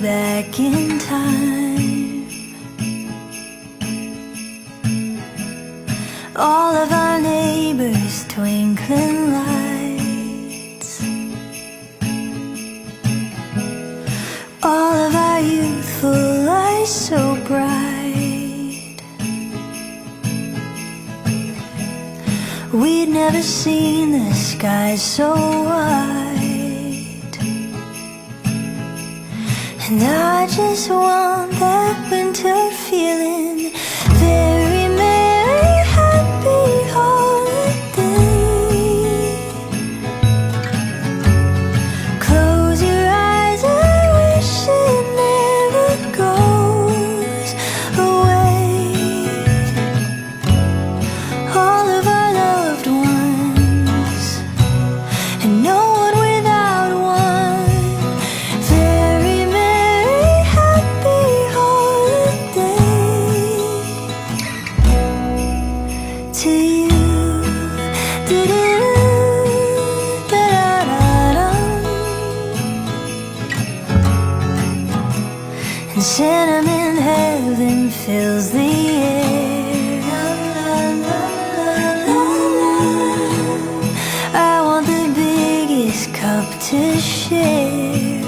back in time. All of our neighbors' twinkling lights, all of our youthful eyes so bright. We'd never seen the sky so white, and I just want that winter feeling. Very merry, happy holiday. Close your eyes and wish it never goes away. All of our loved ones, and no one without one. Very merry, happy holiday to you. Da-da-da-da-da. And sentiment heaven fills the air. I want the biggest cup to share.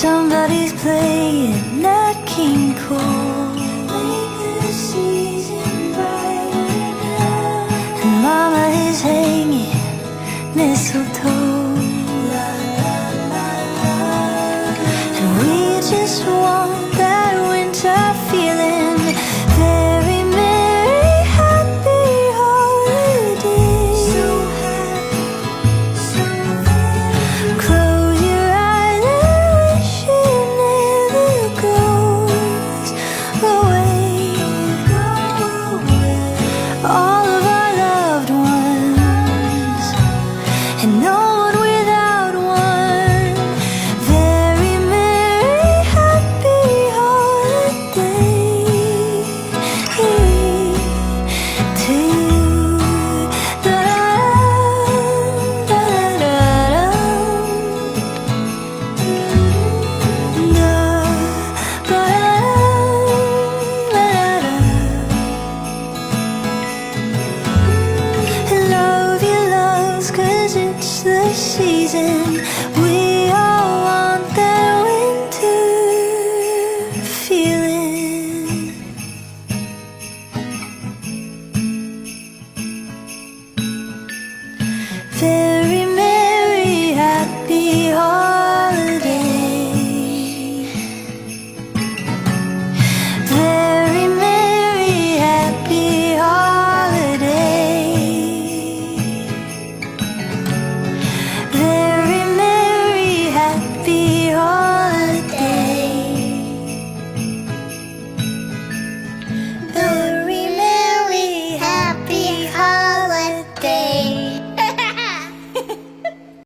Somebody's playing Nat King Cole, make the season brighter now. And Mama is hanging mistletoe. La, la, la, la. And we just want that winter feeling. Very merry, happy holiday. So happy, so very. Close your eyes and wish it never goes away. All of our loved ones, and no one without one. Very merry, happy holiday to you. Da-da-da-da-da. Love your loves, 'cause it's the season.